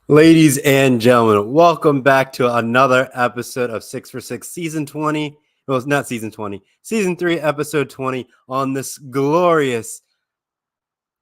Ladies and gentlemen, welcome back to another episode of 6 for 6 Season 20. Well, it's not Season 20, Season 3, Episode 20 on this glorious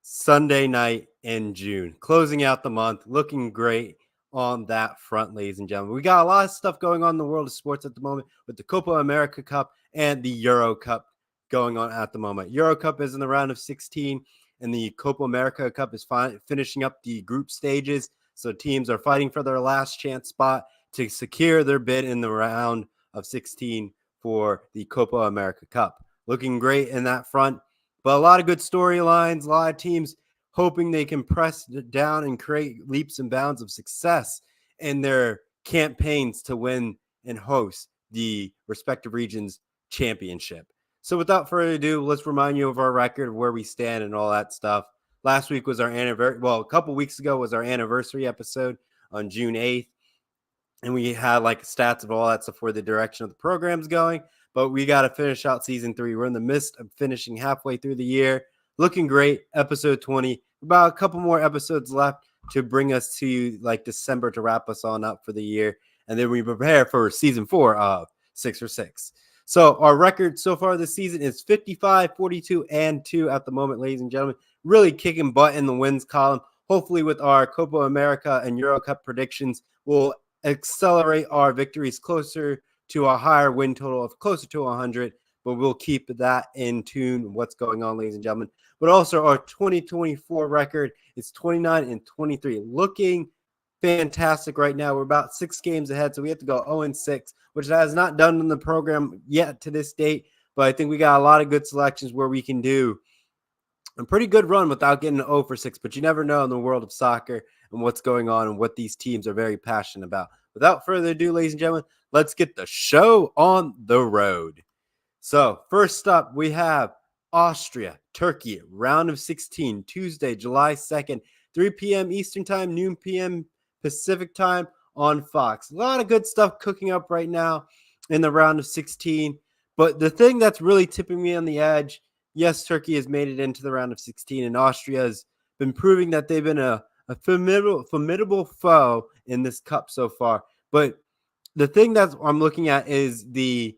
Sunday night in June. Closing out the month, looking great on that front, ladies and gentlemen. We got a lot of stuff going on in the world of sports at the moment with the Copa America Cup and the Euro Cup going on at the moment. Euro Cup is in the round of 16, and the Copa America Cup is finishing up the group stages. So teams are fighting for their last chance spot to secure their bid in the round of 16 for the Copa America Cup. Looking great in that front, but a lot of good storylines, a lot of teams hoping they can press it down and create leaps and bounds of success in their campaigns to win and host the respective regions championship. So without further ado, let's remind you of our record, of where we stand and all that stuff. Last week was our anniversary. Well, a couple weeks ago was our anniversary episode on June 8th. And we had like stats of all that stuff where the direction of the program's going. But we got to finish out season 3. We're in the midst of finishing halfway through the year. Looking great. Episode 20. About a couple more episodes left to bring us to like December to wrap us on up for the year. And then we prepare for season 4 of 6 for 6. So our record so far this season is 55, 42, and 2 at the moment, ladies and gentlemen. Really kicking butt in the wins column. Hopefully with our Copa America and Euro Cup predictions, we'll accelerate our victories closer to a higher win total of closer to 100, but we'll keep that in tune what's going on, ladies and gentlemen. But also our 2024 record is 29 and 23, looking fantastic right now. We're about 6 games ahead, so we have to go 0-6, which has not done in the program yet to this date, but I think we got a lot of good selections where we can do a pretty good run without getting an 0 for 6, but you never know in the world of soccer and what's going on and what these teams are very passionate about. Without further ado, ladies and gentlemen, let's get the show on the road. So first up, we have Austria, Turkey, round of 16, Tuesday, July 2nd, 3 p.m. Eastern Time, noon p.m. Pacific Time on Fox. A lot of good stuff cooking up right now in the round of 16, but the thing that's really tipping me on the edge, yes, Turkey has made it into the round of 16, and Austria has been proving that they've been a formidable foe in this cup so far. But the thing that I'm looking at is the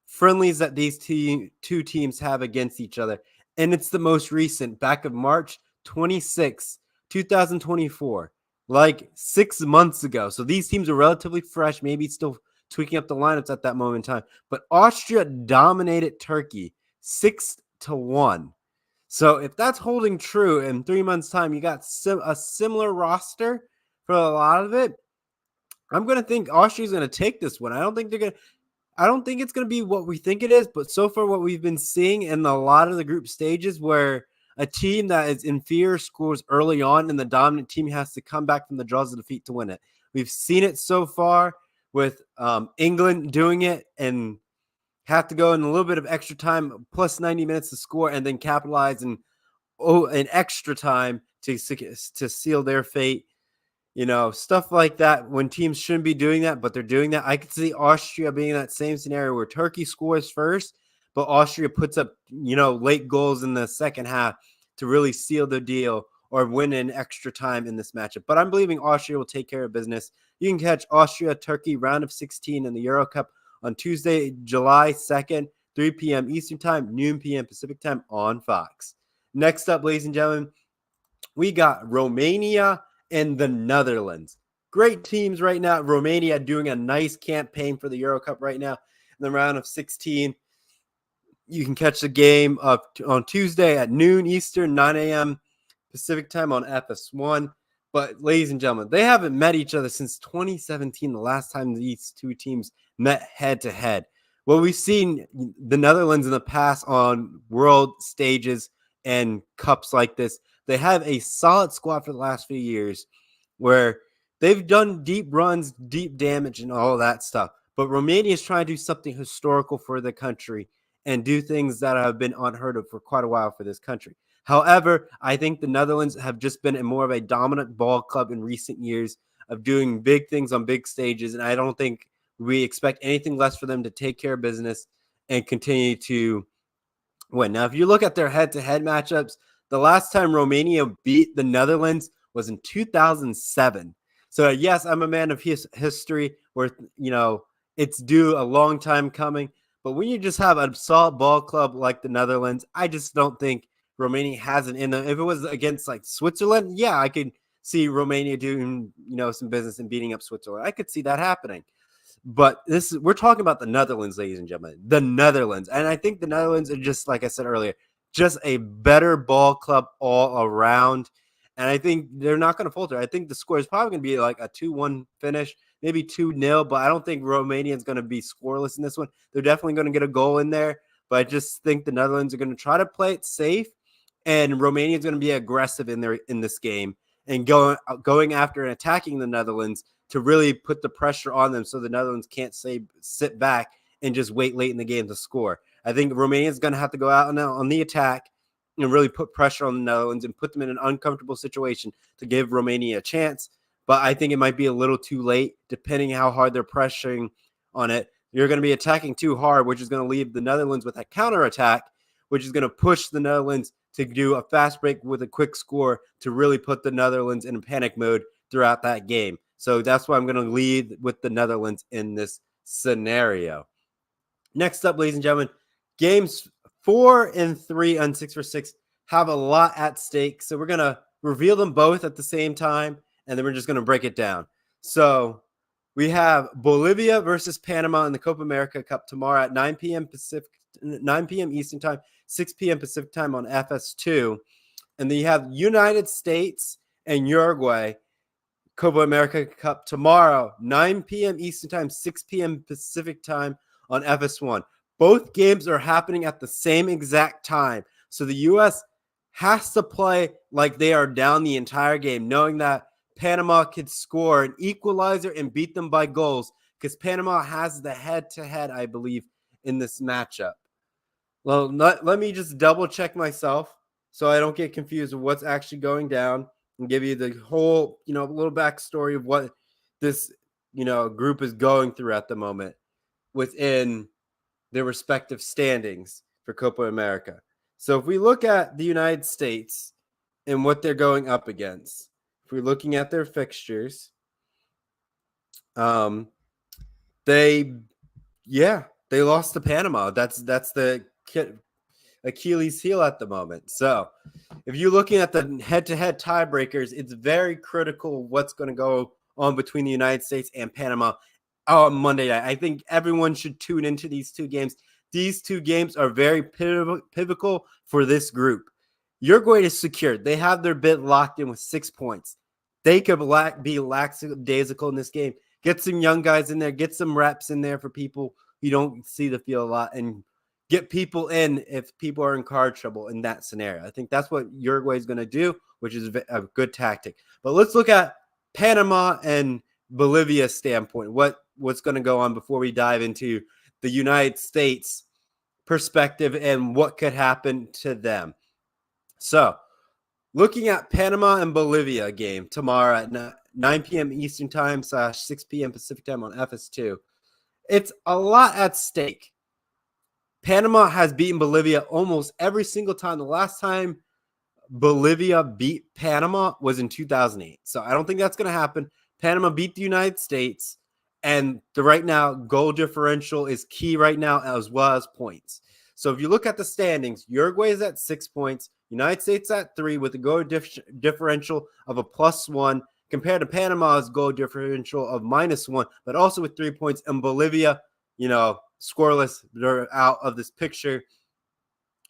friendlies that these two teams have against each other. And it's the most recent, back of March 26, 2024, like 6 months ago. So these teams are relatively fresh, maybe still tweaking up the lineups at that moment in time. But Austria dominated Turkey 6-1. So if that's holding true in 3 months' time, you got a similar roster for a lot of it. I'm going to think Austria's going to take this one. I don't think it's going to be what we think it is, but so far what we've been seeing in a lot of the group stages where a team that is inferior scores early on and the dominant team has to come back from the jaws of defeat to win it. We've seen it so far with England doing it and have to go in a little bit of extra time, plus 90 minutes to score, and then capitalize and an extra time to seal their fate. You know, stuff like that when teams shouldn't be doing that, but they're doing that. I could see Austria being in that same scenario where Turkey scores first, but Austria puts up, late goals in the second half to really seal the deal or win in extra time in this matchup. But I'm believing Austria will take care of business. You can catch Austria, Turkey, round of 16 in the Euro Cup on Tuesday, July 2nd, 3 p.m. Eastern Time, noon p.m. Pacific Time on Fox. Next up, ladies and gentlemen, we got Romania and the Netherlands. Great teams right now. Romania doing a nice campaign for the Euro Cup right now in the round of 16. You can catch the game on Tuesday at noon Eastern, 9 a.m. Pacific Time on FS1. But ladies and gentlemen, they haven't met each other since 2017, the last time these two teams met head-to-head. Well, we've seen the Netherlands in the past on world stages and cups like this. They have a solid squad for the last few years where they've done deep runs, deep damage, and all that stuff. But Romania is trying to do something historical for the country and do things that have been unheard of for quite a while for this country. However, I think the Netherlands have just been more of a dominant ball club in recent years of doing big things on big stages, and I don't think we expect anything less for them to take care of business and continue to win. Now, if you look at their head-to-head matchups, the last time Romania beat the Netherlands was in 2007. So yes, I'm a man of history where, it's due a long time coming. But when you just have a solid ball club like the Netherlands, I just don't think Romania has it in them. If it was against like Switzerland, yeah, I could see Romania doing, some business and beating up Switzerland. I could see that happening. But we're talking about the Netherlands, ladies and gentlemen. The Netherlands. And I think the Netherlands are just, like I said earlier, just a better ball club all around. And I think they're not going to falter. I think the score is probably going to be like a 2-1 finish, maybe 2-0, but I don't think Romania is going to be scoreless in this one. They're definitely going to get a goal in there, but I just think the Netherlands are going to try to play it safe, and Romania is going to be aggressive in this game and going after and attacking the Netherlands to really put the pressure on them so the Netherlands can't sit back and just wait late in the game to score. I think Romania is going to have to go out on the attack and really put pressure on the Netherlands and put them in an uncomfortable situation to give Romania a chance. But I think it might be a little too late, depending how hard they're pressuring on it. You're going to be attacking too hard, which is going to leave the Netherlands with a counterattack, which is going to push the Netherlands to do a fast break with a quick score to really put the Netherlands in panic mode throughout that game. So that's why I'm going to lead with the Netherlands in this scenario. Next up, ladies and gentlemen, games 4 and 3 on 6 for 6 have a lot at stake. So we're going to reveal them both at the same time, and then we're just going to break it down. So we have Bolivia versus Panama in the Copa America Cup tomorrow at 9 p.m. Eastern time, 6 p.m. Pacific time on FS2. And then you have United States and Uruguay Copa America Cup tomorrow, 9 p.m. Eastern time, 6 p.m. Pacific time on FS1. Both games are happening at the same exact time. So the U.S. has to play like they are down the entire game, knowing that Panama could score an equalizer and beat them by goals because Panama has the head-to-head, I believe, in this matchup. Well, let me just double check myself so I don't get confused with what's actually going down and give you the whole, little backstory of what this, group is going through at the moment within their respective standings for Copa America. So if we look at the United States and what they're going up against, if we're looking at their fixtures, they lost to Panama. That's the Achilles heel at the moment. So if you're looking at the head-to-head tiebreakers, it's very critical what's going to go on between the United States and Panama on Monday night. I think everyone should tune into these two games. These two games are very pivotal for this group. Uruguay is secured. They have their bid locked in with 6 points. They could be lackadaisical in this game. Get some young guys in there. Get some reps in there for people you don't see the field a lot, and get people in if people are in car trouble in that scenario. I think that's what Uruguay is going to do, which is a good tactic. But let's look at Panama and Bolivia standpoint. What's going to go on before we dive into the United States perspective and what could happen to them. So looking at Panama and Bolivia game tomorrow at 9 p.m. Eastern time / 6 p.m. Pacific time on FS2. It's a lot at stake. Panama has beaten Bolivia almost every single time. The last time Bolivia beat Panama was in 2008. So I don't think that's going to happen. Panama beat the United States, and right now goal differential is key right now as well as points. So if you look at the standings, Uruguay is at 6 points, United States at 3 with a goal differential of a +1 compared to Panama's goal differential of -1, but also with 3 points. And Bolivia, scoreless, they're out of this picture.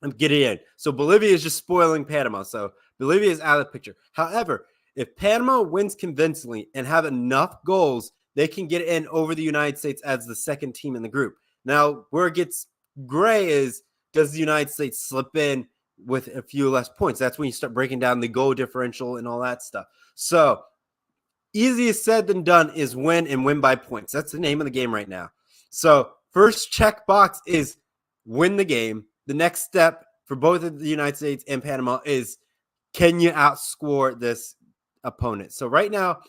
And get it in. So Bolivia is just spoiling Panama. So Bolivia is out of the picture. However, if Panama wins convincingly and have enough goals, they can get in over the United States as the second team in the group. Now, where it gets gray is, does the United States slip in with a few less points? That's when you start breaking down the goal differential and all that stuff. So easier said than done is win and win by points. That's the name of the game right now. So first check box is win the game. The next step for both of the United States and Panama is, can you outscore this opponent? So right now,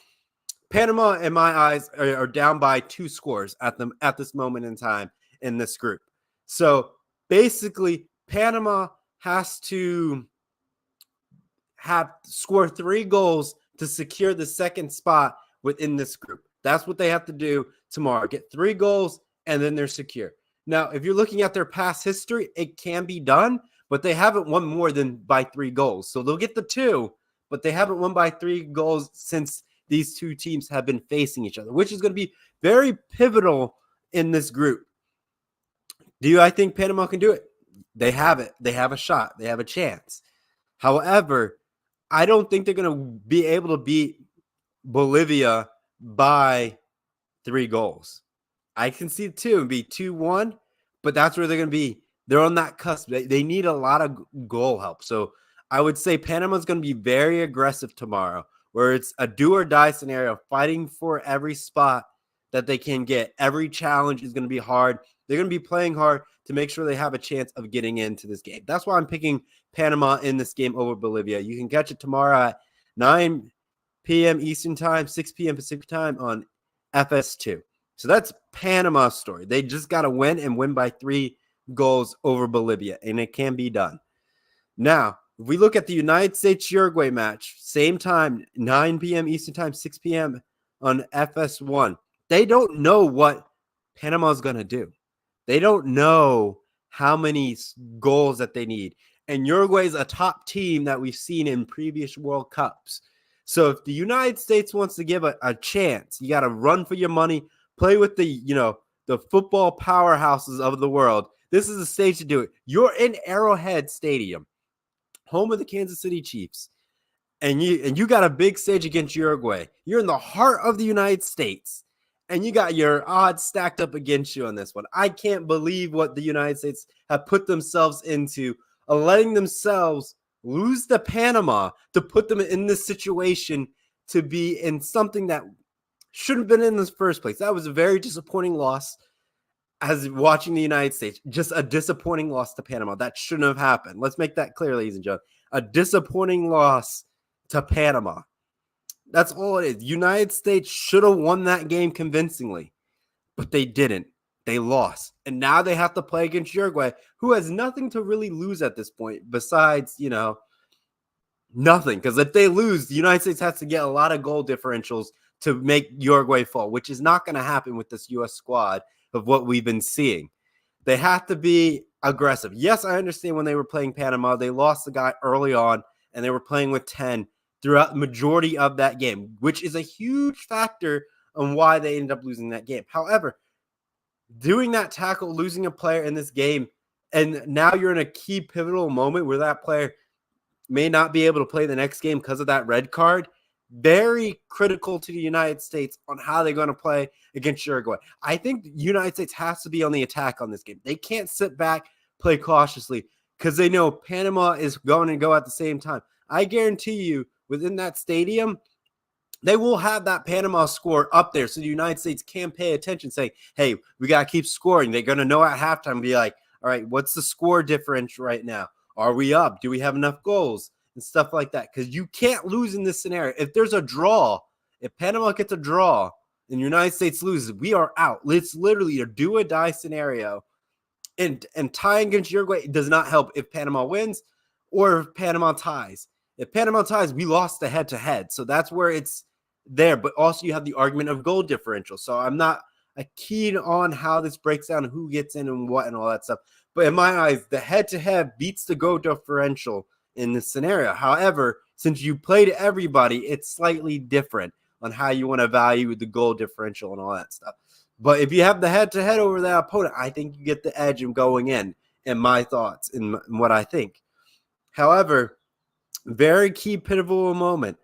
Panama, in my eyes, are down by 2 scores at this moment in time in this group. So basically, Panama has to score 3 goals to secure the second spot within this group. That's what they have to do tomorrow. Get 3 goals, and then they're secure. Now, if you're looking at their past history, it can be done, but they haven't won more than by 3 goals. So they'll get the 2, but they haven't won by 3 goals since these two teams have been facing each other, which is going to be very pivotal in this group. Do I think Panama can do it? They have it. They have a shot. They have a chance. However, I don't think they're going to be able to beat Bolivia by 3 goals. I can see 2 and be 2-1, but that's where they're going to be. They're on that cusp. They need a lot of goal help. So I would say Panama's going to be very aggressive tomorrow, where it's a do or die scenario, fighting for every spot that they can get. Every challenge is going to be hard. They're going to be playing hard to make sure they have a chance of getting into this game. That's why I'm picking Panama in this game over Bolivia. You can catch it tomorrow at 9 p.m. Eastern Time, 6 p.m. Pacific Time on FS2. So that's Panama's story. They just got to win and win by 3 goals over Bolivia, and it can be done. Now, if we look at the United States-Uruguay match, same time, 9 p.m. Eastern Time, 6 p.m. on FS1, they don't know what Panama's going to do. They don't know how many goals that they need. And Uruguay is a top team that we've seen in previous World Cups. So if the United States wants to give a chance, you got to run for your money, play with the football powerhouses of the world. This is the stage to do it. You're in Arrowhead Stadium, home of the Kansas City Chiefs, and you got a big stage against Uruguay. You're in the heart of the United States, and you got your odds stacked up against you on this one. I can't believe what the United States have put themselves into, letting themselves lose to Panama to put them in this situation to be in something that shouldn't have been in this first place. That was a very disappointing loss. As watching the United States, just a disappointing loss to Panama. That shouldn't have happened. Let's make that clear, ladies and gentlemen. A disappointing loss to Panama. That's all it is. United States should have won that game convincingly, but they didn't. They lost. And now they have to play against Uruguay, who has nothing to really lose at this point besides, nothing. Because if they lose, the United States has to get a lot of goal differentials to make Uruguay fall, which is not going to happen with this U.S. squad of what we've been seeing. They have to be aggressive. Yes, I understand when they were playing Panama, they lost the guy early on, and they were playing with 10 throughout the majority of that game, which is a huge factor on why they ended up losing that game. However, doing that tackle, losing a player in this game, and now you're in a key pivotal moment where that player may not be able to play the next game because of that red card, very critical to the United States on how they're going to play against Uruguay. I think the United States has to be on the attack on this game. They can't sit back, play cautiously, because they know Panama is going to go at the same time. I guarantee you, within that stadium, they will have that Panama score up there so the United States can pay attention, saying, hey, we got to keep scoring. They're going to know at halftime, be like, all right, what's the score differential right now? Are we up? Do we have enough goals? And stuff like that, because you can't lose in this scenario. If there's a draw, if Panama gets a draw and the United States loses, we are out. It's literally a do or die scenario. And tying against Uruguay does not help if Panama wins or if Panama ties. If Panama ties, we lost the head-to-head. So that's where it's there. But also you have the argument of goal differential. So I'm not keen on how this breaks down, who gets in and what and all that stuff. But in my eyes, the head-to-head beats the goal differential in this scenario. However, since you played everybody, it's slightly different on how you want to value the goal differential and all that stuff. But if you have the head-to-head over that opponent, I think you get the edge in going in my thoughts and what I think. However, very key pivotal moment.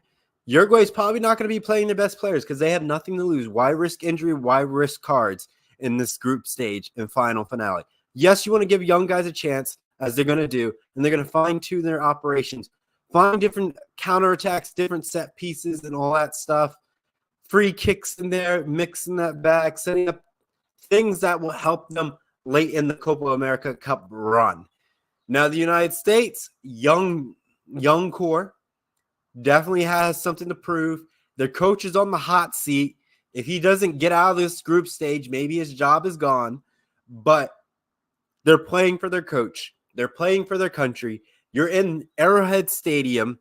Uruguay's probably not going to be playing the best players because they have nothing to lose. Why risk injury? Why risk cards in this group stage and final finale? Yes, you want to give young guys a chance, as they're going to do, and they're going to fine-tune their operations, find different counterattacks, different set pieces, and all that stuff, free kicks in there, mixing that back, setting up things that will help them late in the Copa America Cup run. Now, the United States, young core, definitely has something to prove. Their coach is on the hot seat. If he doesn't get out of this group stage, maybe his job is gone, but they're playing for their coach. They're playing for their country. You're in Arrowhead Stadium.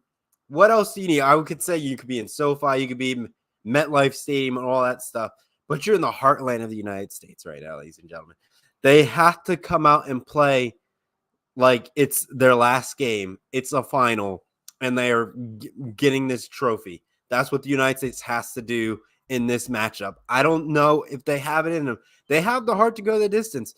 What else do you need? I could say you could be in SoFi. You could be MetLife Stadium and all that stuff. But you're in the heartland of the United States right now, ladies and gentlemen. They have to come out and play like it's their last game. It's a final, and they are getting this trophy. That's what the United States has to do in this matchup. I don't know if they have it in them. They have the heart to go the distance,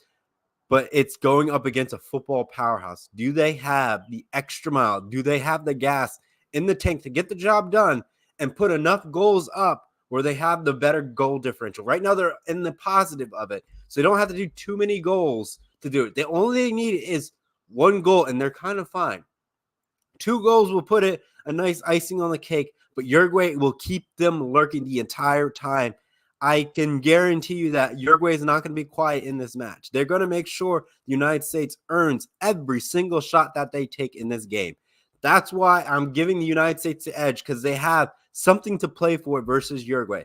but it's going up against a football powerhouse. Do they have the extra mile? Do they have the gas in the tank to get the job done and put enough goals up where they have the better goal differential? Right now, they're in the positive of it, so they don't have to do too many goals to do it. The only thing they need is one goal, and they're kind of fine. 2 goals will put it a nice icing on the cake, but Uruguay will keep them lurking the entire time. I can guarantee you that Uruguay is not going to be quiet in this match. They're going to make sure the United States earns every single shot that they take in this game. That's why I'm giving the United States the edge, because they have something to play for versus Uruguay.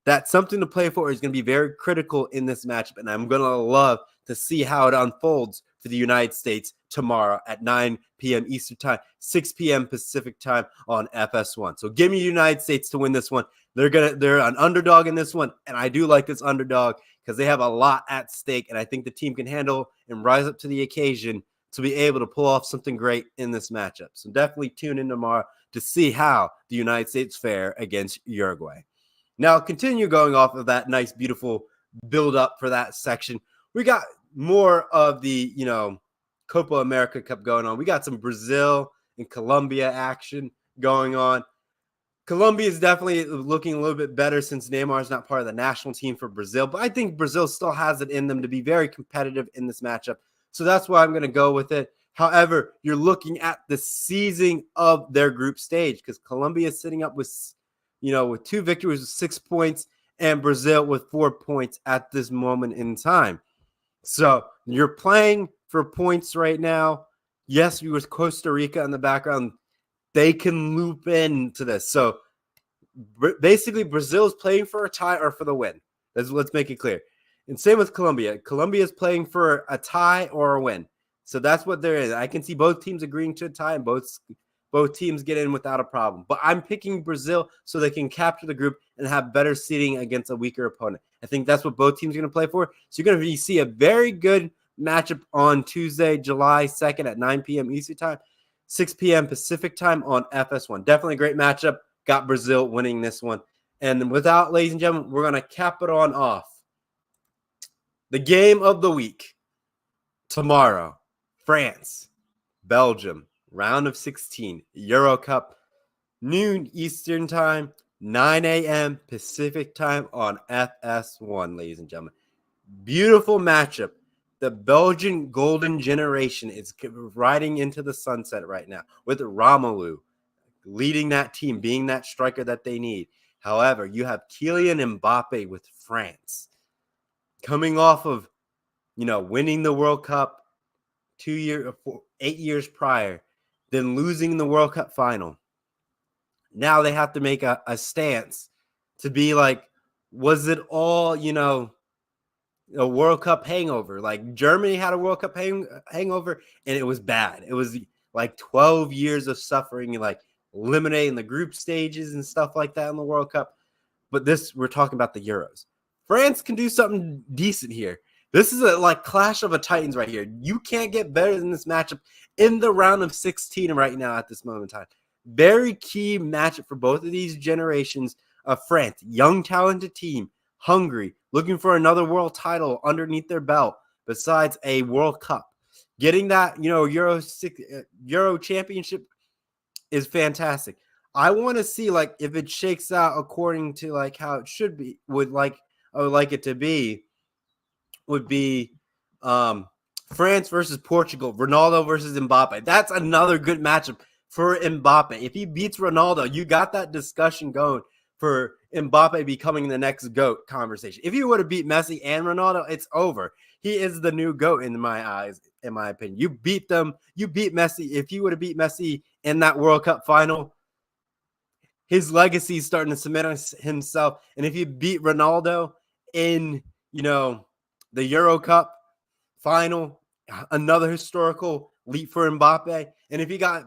That something to play for is going to be very critical in this matchup, and I'm going to love to see how it unfolds for the United States tomorrow at 9 p.m. Eastern Time, 6 p.m. Pacific Time on FS1. So give me the United States to win this one. They're an underdog in this one, and I do like this underdog because they have a lot at stake, and I think the team can handle and rise up to the occasion to be able to pull off something great in this matchup. So definitely tune in tomorrow to see how the United States fare against Uruguay. Now, continue going off of that nice, beautiful build up for that section. We got more of the, Copa America Cup going on. We got some Brazil and Colombia action going on. Colombia is definitely looking a little bit better since Neymar is not part of the national team for Brazil, but I think Brazil still has it in them to be very competitive in this matchup. So that's why I'm going to go with it. However, you're looking at the seizing of their group stage, because Colombia is sitting up with 2 victories with 6 points, and Brazil with 4 points at this moment in time. So you're playing for points right now. Yes, you with Costa Rica in the background, they can loop into this. So basically, Brazil is playing for a tie or for the win. Let's make it clear. And same with Colombia. Colombia is playing for a tie or a win. So that's what there is. I can see both teams agreeing to a tie, and both teams get in without a problem. But I'm picking Brazil so they can capture the group and have better seeding against a weaker opponent. I think that's what both teams are going to play for. So you're going to see a very good matchup on Tuesday, July 2nd at 9 p.m. Eastern Time, 6 p.m. Pacific Time on FS1. Definitely a great matchup. Got Brazil winning this one. And without, ladies and gentlemen, we're going to cap it on off. The game of the week tomorrow, France, Belgium, round of 16, Euro Cup, noon Eastern Time, 9 a.m. Pacific Time on FS1, ladies and gentlemen. Beautiful matchup. The Belgian golden generation is riding into the sunset right now with Romelu leading that team, being that striker that they need. However, you have Kylian Mbappe with France coming off of, winning the World Cup 8 years prior, then losing the World Cup final. Now they have to make a stance to be like, was it all, a World Cup hangover? Like Germany had a World Cup hangover, and it was bad. It was like 12 years of suffering, like eliminating the group stages and stuff like that in the World Cup. But we're talking about the Euros. France can do something decent here. This is a clash of a titans right here. You can't get better than this matchup in the round of 16 right now at this moment in time. Very key matchup for both of these generations of France. Young, talented team, hungry, looking for another world title underneath their belt besides a World Cup. Getting that, Euro championship is fantastic. I want to see if it shakes out according to how it should be. I would like it to be would be France versus Portugal, Ronaldo versus Mbappe. That's another good matchup for Mbappe. If he beats Ronaldo, you got that discussion going for Mbappe becoming the next GOAT conversation. If you would have beat Messi and Ronaldo, it's over. He is the new GOAT in my eyes, in my opinion. You beat them. You beat Messi. If you would have beat Messi in that World Cup final, his legacy is starting to cement himself. And if you beat Ronaldo in, the Euro Cup final, another historical leap for Mbappe. And if you got,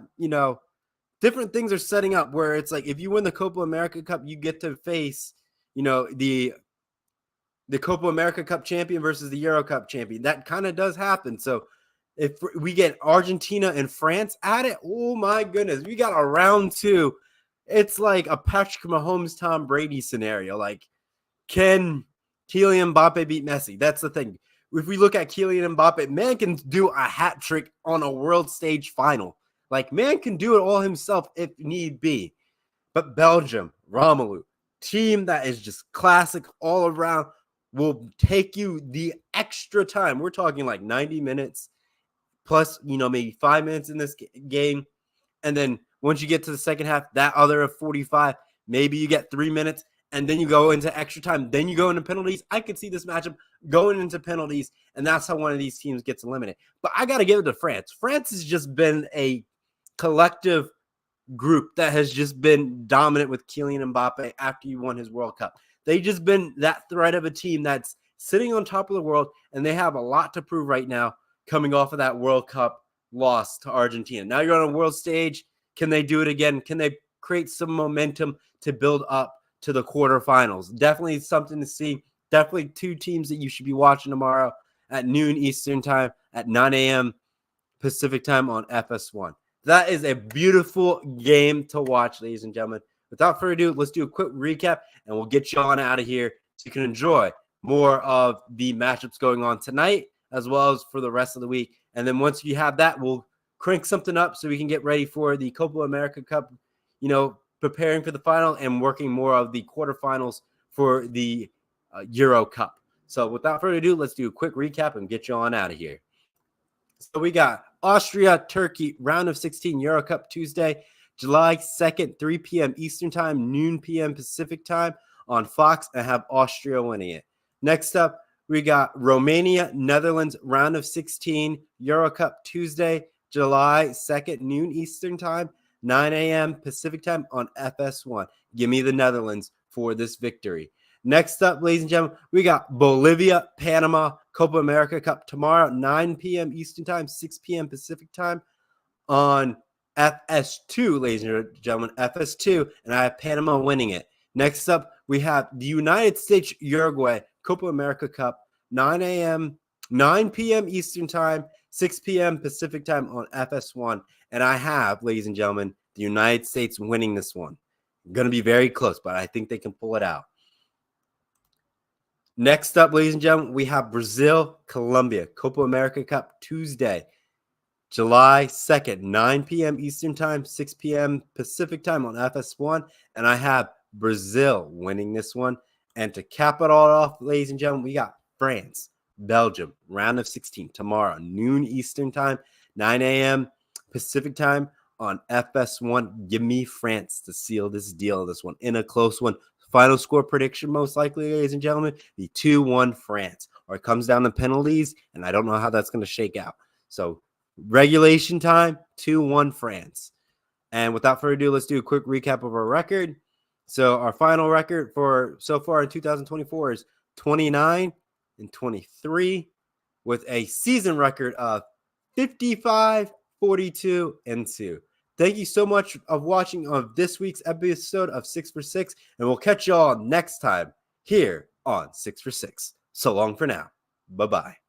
different things are setting up where it's like if you win the Copa America Cup, you get to face, the Copa America Cup champion versus the Euro Cup champion. That kind of does happen. So if we get Argentina and France at it, oh my goodness, we got a round 2. It's like a Patrick Mahomes, Tom Brady scenario. Like, can Kylian Mbappe beat Messi? That's the thing. If we look at Kylian Mbappe, man can do a hat trick on a world stage final. Like, man can do it all himself if need be. But Belgium, Romelu, team that is just classic all around, will take you the extra time. We're talking like 90 minutes plus, maybe 5 minutes in this game. And then once you get to the second half, that other 45, maybe you get 3 minutes, and then you go into extra time. Then you go into penalties. I could see this matchup going into penalties, and that's how one of these teams gets eliminated. But I got to give it to France. France has just been a collective group that has just been dominant with Kylian Mbappe after he won his World Cup. They've just been that threat of a team that's sitting on top of the world, and they have a lot to prove right now coming off of that World Cup loss to Argentina. Now you're on a world stage. Can they do it again? Can they create some momentum to build up to the quarterfinals? Definitely something to see. Definitely 2 teams that you should be watching tomorrow at noon Eastern time, at 9 a.m. Pacific time on FS1. That is a beautiful game to watch, ladies and gentlemen. Without further ado, let's do a quick recap, and we'll get you on out of here so you can enjoy more of the matchups going on tonight as well as for the rest of the week. And then once you have that, we'll crank something up so we can get ready for the Copa America Cup, preparing for the final and working more of the quarterfinals for the Euro Cup. So without further ado, let's do a quick recap and get you on out of here. So we got Austria, Turkey, round of 16 Euro Cup Tuesday, July 2nd, 3 p.m. Eastern time, noon p.m. Pacific time on Fox, and have Austria winning it. Next up, we got Romania, Netherlands, round of 16 Euro Cup Tuesday, July 2nd, noon Eastern time, 9 a.m. Pacific time on FS1. Give me the Netherlands for this victory. Next up, ladies and gentlemen, we got Bolivia, Panama, Copa America Cup tomorrow, 9 p.m. Eastern time, 6 p.m. Pacific time on FS2, ladies and gentlemen, FS2, and I have Panama winning it. Next up, we have the United States, Uruguay, Copa America Cup, 9 p.m. Eastern time, 6 p.m. Pacific time on FS1, and I have, ladies and gentlemen, the United States winning this one. Going to be very close, but I think they can pull it out. Next up, ladies and gentlemen, we have Brazil, Colombia, Copa America Cup Tuesday, July 2nd, 9 p.m. Eastern time, 6 p.m. Pacific time on FS1, and I have Brazil winning this one. And to cap it all off, ladies and gentlemen, we got France, Belgium, round of 16 tomorrow, noon Eastern time, 9 a.m. Pacific time on FS1. Give me France to seal this deal, this one in a close one. Final score prediction, most likely, ladies and gentlemen, the 2-1 France. Or it comes down to penalties, and I don't know how that's going to shake out. So regulation time, 2-1 France. And without further ado, let's do a quick recap of our record. So our final record for so far in 2024 is 29-23 with a season record of 55, 42, and 2. Thank you so much of watching of this week's episode of 6 for 6, and we'll catch y'all next time here on 6 for 6. So long for now. Bye-bye.